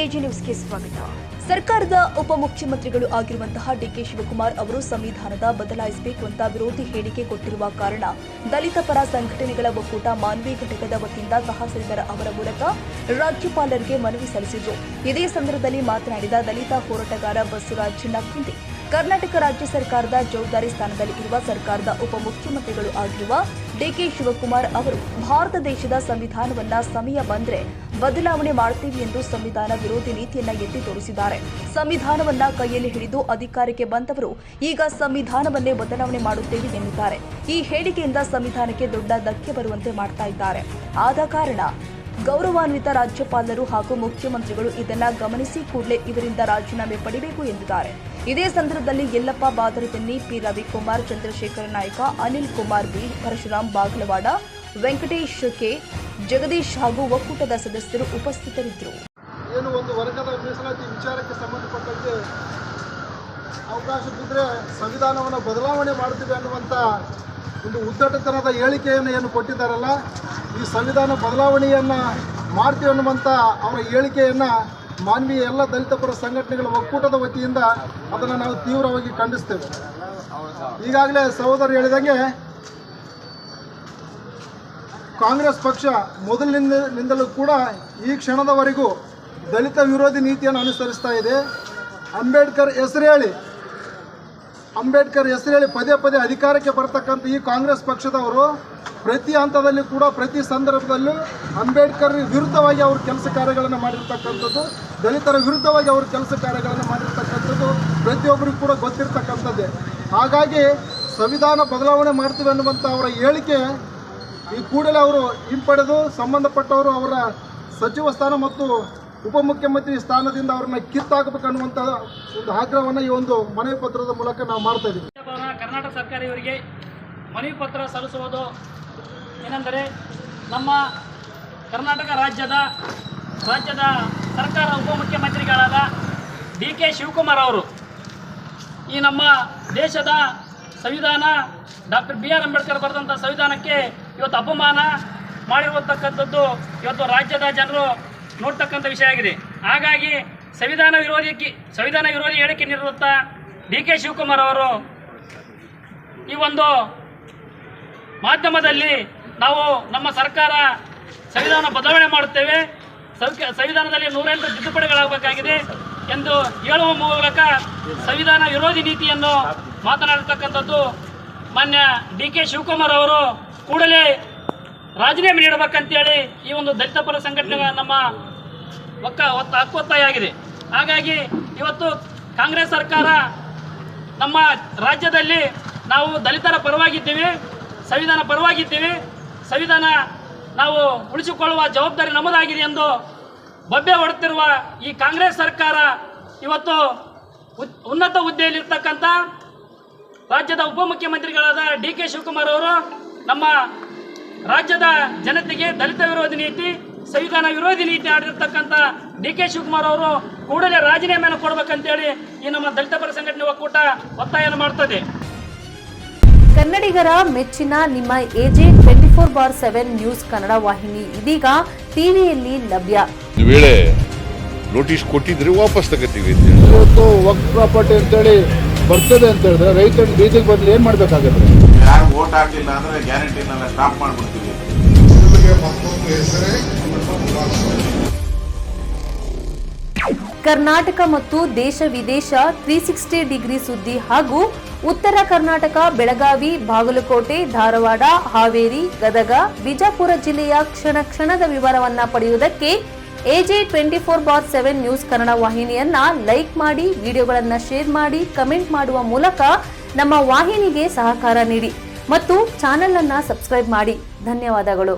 AG ನ್ಯೂಸ್ಗೆ ಸ್ವಾಗತ. ಸರ್ಕಾರದ ಉಪಮುಖ್ಯಮಂತ್ರಿಗಳು ಆಗಿರುವಂತಹ ಡಿಕೆ ಶಿವಕುಮಾರ್ ಅವರು ಸಂವಿಧಾನದ ಬದಲಾಯಿಸಬೇಕು ಅಂತ ವಿರೋಧಿ ಹೇಳಿಕೆ ಕೊಟ್ಟಿರುವ ಕಾರಣ ದಲಿತ ಪರ ಸಂಘಟನೆಗಳ ಒಕ್ಕೂಟ ಮಾನ್ವಿ ಘಟಕದ ವತಿಯಿಂದ ತಹಸೀಲ್ದಾರ್ ಅವರ ಮೂಲಕ ರಾಜ್ಯಪಾಲರಿಗೆ ಮನವಿ ಸಲ್ಲಿಸಿದರು. ಇದೇ ಸಂದರ್ಭದಲ್ಲಿ ಮಾತನಾಡಿದ ದಲಿತ ಹೋರಾಟಗಾರ ಬಸವರಾಜ ನಕ್ಕುಂದಿ, ಕರ್ನಾಟಕ ರಾಜ್ಯ ಸರ್ಕಾರದ ಜವಾಬ್ದಾರಿ ಸ್ಥಾನದಲ್ಲಿ ಇರುವ ಸರ್ಕಾರದ ಉಪಮುಖ್ಯಮಂತ್ರಿಗಳು ಆಗಿರುವ ಡಿಕೆ ಶಿವಕುಮಾರ್ ಅವರು ಭಾರತ ದೇಶದ ಸಂವಿಧಾನವನ್ನ ಸಮಯ ಬಂದ್ರೆ ಬದಲಾವಣೆ ಮಾಡ್ತೀವಿ ಎಂದು ಸಂವಿಧಾನ ವಿರೋಧಿ ನೀತಿಯನ್ನ ಎತ್ತಿ ತೋರಿಸಿದ್ದಾರೆ. ಸಂವಿಧಾನವನ್ನ ಕೈಯಲ್ಲಿ ಹಿಡಿದು ಅಧಿಕಾರಕ್ಕೆ ಬಂದವರು ಈಗ ಸಂವಿಧಾನವನ್ನೇ ಬದಲಾವಣೆ ಮಾಡುತ್ತೇವೆ ಎನ್ನುತ್ತಾರೆ. ಈ ಹೇಳಿಕೆಯಿಂದ ಸಂವಿಧಾನಕ್ಕೆ ದೊಡ್ಡ ಧಕ್ಕೆ ಬರುವಂತೆ ಮಾಡ್ತಾ ಇದ್ದಾರೆ. ಆದ ಕಾರಣ ಗೌರವಾನ್ವಿತ ರಾಜ್ಯಪಾಲರು ಹಾಗೂ ಮುಖ್ಯಮಂತ್ರಿಗಳು ಇದನ್ನ ಗಮನಿಸಿ ಕೂಡಲೇ ಇವರಿಂದ ರಾಜೀನಾಮೆ ಪಡೆಯಬೇಕು ಎಂದಿದ್ದಾರೆ. ಇದೇ ಸಂದರ್ಭದಲ್ಲಿ Yallappa Badaradenni, P Ravikumar, Chandrashekhara Naik, Anil Kumar B, Parashuram Bagalawada, Venkatesh K, Jagadish ಹಾಗೂ ಒಕ್ಕೂಟದ ಸದಸ್ಯರು ಉಪಸ್ಥಿತರಿದ್ದರು. ಏನು ಒಂದು ವರ್ಗದ ಮೀಸಲಾತಿ ವಿಚಾರಕ್ಕೆ ಸಂಬಂಧಪಟ್ಟಂತೆ ಅವಕಾಶ ಬಿದ್ದರೆ ಸಂವಿಧಾನವನ್ನು ಬದಲಾವಣೆ ಮಾಡ್ತೀವಿ ಅನ್ನುವಂಥ ಒಂದು ಉದ್ದಟತನದ ಹೇಳಿಕೆಯನ್ನು ಏನು ಕೊಟ್ಟಿದ್ದಾರಲ್ಲ, ಈ ಸಂವಿಧಾನ ಬದಲಾವಣೆಯನ್ನು ಮಾಡ್ತೀವಿ ಅನ್ನುವಂಥ ಅವರ ಹೇಳಿಕೆಯನ್ನು ಮಾನ್ವಿ ಎಲ್ಲ ದಲಿತ ಪರ ಸಂಘಟನೆಗಳ ಒಕ್ಕೂಟದ ವತಿಯಿಂದ ಅದನ್ನು ನಾವು ತೀವ್ರವಾಗಿ ಖಂಡಿಸ್ತೇವೆ. ಈಗಾಗಲೇ ಸಹೋದರರು ಹೇಳಿದಂಗೆ ಕಾಂಗ್ರೆಸ್ ಪಕ್ಷ ಮೊದಲಿನಿಂದಲೂ ಕೂಡ ಈ ಕ್ಷಣದವರೆಗೂ ದಲಿತ ವಿರೋಧಿ ನೀತಿಯನ್ನು ಅನುಸರಿಸ್ತಾ ಇದೆ. ಅಂಬೇಡ್ಕರ್ ಹೆಸರು ಹೇಳಿ ಪದೇ ಪದೇ ಅಧಿಕಾರಕ್ಕೆ ಬರ್ತಕ್ಕಂಥ ಈ ಕಾಂಗ್ರೆಸ್ ಪಕ್ಷದವರು ಪ್ರತಿ ಹಂತದಲ್ಲಿ ಕೂಡ ಪ್ರತಿ ಸಂದರ್ಭದಲ್ಲೂ ಅಂಬೇಡ್ಕರ್ ವಿರುದ್ಧವಾಗಿ ಅವರು ಕೆಲಸ ಕಾರ್ಯಗಳನ್ನು ಮಾಡಿರ್ತಕ್ಕಂಥದ್ದು, ದಲಿತರ ವಿರುದ್ಧವಾಗಿ ಅವರು ಕೆಲಸ ಕಾರ್ಯಗಳನ್ನು ಮಾಡಿರ್ತಕ್ಕಂಥದ್ದು ಪ್ರತಿಯೊಬ್ಬರಿಗೂ ಕೂಡ ಗೊತ್ತಿರ್ತಕ್ಕಂಥದ್ದೇ. ಹಾಗಾಗಿ ಸಂವಿಧಾನ ಬದಲಾವಣೆ ಮಾಡ್ತೀವಿ ಅನ್ನುವಂಥ ಅವರ ಹೇಳಿಕೆ ಈ ಕೂಡಲೇ ಅವರು ಹಿಂಪಡೆದು ಸಂಬಂಧಪಟ್ಟವರು ಅವರ ಸಚಿವ ಸ್ಥಾನ ಮತ್ತು ಉಪಮುಖ್ಯಮಂತ್ರಿ ಸ್ಥಾನದಿಂದ ಅವ್ರನ್ನ ಕಿತ್ತಾಕಬೇಕನ್ನುವಂಥ ಒಂದು ಆಗ್ರಹವನ್ನು ಈ ಒಂದು ಮನವಿ ಪತ್ರದ ಮೂಲಕ ನಾವು ಮಾಡ್ತಾ ಇದ್ದೀವಿ. ಕರ್ನಾಟಕ ಸರ್ಕಾರ ಇವರಿಗೆ ಮನವಿ ಪತ್ರ ಸಲ್ಲಿಸುವುದು ಏನೆಂದರೆ, ನಮ್ಮ ಕರ್ನಾಟಕ ರಾಜ್ಯದ ಸರ್ಕಾರ ಉಪಮುಖ್ಯಮಂತ್ರಿಗಳಾದ ಡಿ ಕೆ ಶಿವಕುಮಾರ್ ಅವರು ಈ ನಮ್ಮ ದೇಶದ ಸಂವಿಧಾನ ಡಾಕ್ಟರ್ ಬಿ ಆರ್ ಅಂಬೇಡ್ಕರ್ ಬರೆದಂಥ ಸಂವಿಧಾನಕ್ಕೆ ಇವತ್ತು ಅಪಮಾನ ಮಾಡಿರುವಂತಕ್ಕಂಥದ್ದು ಇವತ್ತು ರಾಜ್ಯದ ಜನರು ನೋಡ್ತಕ್ಕಂಥ ವಿಷಯ ಆಗಿದೆ. ಹಾಗಾಗಿ ಸಂವಿಧಾನ ವಿರೋಧಿ ಹೇಳಿಕೆ ನೀಡಿರುವಂಥ ಡಿ ಕೆ ಶಿವಕುಮಾರ್ ಅವರು ಈ ಒಂದು ಮಾಧ್ಯಮದಲ್ಲಿ ನಾವು ನಮ್ಮ ಸರ್ಕಾರ ಸಂವಿಧಾನ ಬದಲಾವಣೆ ಮಾಡುತ್ತೇವೆ, ಸಂವಿಧಾನದಲ್ಲಿ 108 ತಿದ್ದುಪಡಿಗಳಾಗಬೇಕಾಗಿದೆ ಎಂದು ಹೇಳುವ ಮೂಲಕ ಸಂವಿಧಾನ ವಿರೋಧಿ ನೀತಿಯನ್ನು ಮಾತನಾಡತಕ್ಕಂಥದ್ದು ಮಾನ್ಯ ಡಿ ಕೆ ಶಿವಕುಮಾರ್ ಅವರು ಕೂಡಲೇ ರಾಜೀನಾಮೆ ನೀಡಬೇಕಂತೇಳಿ ಈ ಒಂದು ದಲಿತ ಪರ ಸಂಘಟನೆ ನಮ್ಮ ಹಕ್ಕೊತ್ತಾಯ ಆಗಿದೆ. ಹಾಗಾಗಿ ಇವತ್ತು ಕಾಂಗ್ರೆಸ್ ಸರ್ಕಾರ ನಮ್ಮ ರಾಜ್ಯದಲ್ಲಿ ನಾವು ದಲಿತರ ಪರವಾಗಿದ್ದೀವಿ, ಸಂವಿಧಾನ ಪರವಾಗಿದ್ದೀವಿ, ಸಂವಿಧಾನ ನಾವು ಉಳಿಸಿಕೊಳ್ಳುವ ಜವಾಬ್ದಾರಿ ನಮ್ಮದಾಗಿದೆ ಎಂದು ಬಬ್ಬೆ ಹೊಡೆತಿರುವ ಈ ಕಾಂಗ್ರೆಸ್ ಸರ್ಕಾರ ಇವತ್ತು ಉನ್ನತ ಹುದ್ದೆಯಲ್ಲಿರ್ತಕ್ಕಂಥ ರಾಜ್ಯದ ಉಪಮುಖ್ಯಮಂತ್ರಿಗಳಾದ ಡಿ ಕೆ ಶಿವಕುಮಾರ್ ಅವರು ನಮ್ಮ ರಾಜ್ಯದ ಜನತೆಗೆ ದಲಿತ ವಿರೋಧಿ ನೀತಿ, ಸಂವಿಧಾನ ವಿರೋಧಿ ನೀತಿ ಆಡಿರ್ತಕ್ಕಂಥ ಡಿ ಕೆ ಶಿವಕುಮಾರ್ ಅವರು ಕೂಡಲೇ ರಾಜೀನಾಮೆಯನ್ನು ಕೊಡಬೇಕಂತೇಳಿ ಈ ನಮ್ಮ ದಲಿತ ಪರ ಸಂಘಟನೆ ಒಕ್ಕೂಟ ಒತ್ತಾಯವನ್ನು ಮಾಡ್ತದೆ. ಕನ್ನಡಿಗರ ಮೆಚ್ಚಿನ ನಿಮ್ಮ ಎಜೆ 24/7 ನ್ಯೂಸ್ ಕನ್ನಡ ವಾಹಿನಿ ಇದೀಗ ಟಿವಿಯಲ್ಲಿ ಲಭ್ಯ. ವೇಳೆ ನೋಟಿಸ್ ಕೊಟ್ಟಿದ್ರೆ ವಾಪಸ್ ತಗೋತೀವಿ. ಇವತ್ತು ವಕ್ಫ್ ಪ್ರಾಪರ್ಟಿ ಅಂತೇಳಿ ಬರ್ತದೆ ಅಂತ ಹೇಳಿದ್ರೆ ರೈತರು ಬೀದಿಗೆ ಬದಲು ಏನು ಮಾಡಬೇಕಾಗುತ್ತೆ? ಯಾರು ವೋಟ್ ಹಾಕಿಲ್ಲ ಅಂದ್ರೆ ಗ್ಯಾರಂಟಿನೆಲ್ಲ ಸ್ಟಾಪ್ ಮಾಡ್ಬಿಡ್ತೀವಿ. ಕರ್ನಾಟಕ ಮತ್ತು ದೇಶ ವಿದೇಶ 360 ಡಿಗ್ರಿ ಸುದ್ದಿ ಹಾಗೂ ಉತ್ತರ ಕರ್ನಾಟಕ, ಬೆಳಗಾವಿ, ಬಾಗಲಕೋಟೆ, ಧಾರವಾಡ, ಹಾವೇರಿ, ಗದಗ, ಬಿಜಾಪುರ ಜಿಲ್ಲೆಯ ಕ್ಷಣದ ವಿವರವನ್ನ ಪಡೆಯುವುದಕ್ಕೆ ಎಜೆ 24/7 ನ್ಯೂಸ್ ಕನ್ನಡ ವಾಹಿನಿಯನ್ನ ಲೈಕ್ ಮಾಡಿ, ವಿಡಿಯೋಗಳನ್ನ ಶೇರ್ ಮಾಡಿ, ಕಮೆಂಟ್ ಮಾಡುವ ಮೂಲಕ ನಮ್ಮ ವಾಹಿನಿಗೆ ಸಹಕಾರ ನೀಡಿ ಮತ್ತು ಚಾನೆಲ್ ಅನ್ನ ಸಬ್ಸ್ಕ್ರೈಬ್ ಮಾಡಿ. ಧನ್ಯವಾದಗಳು.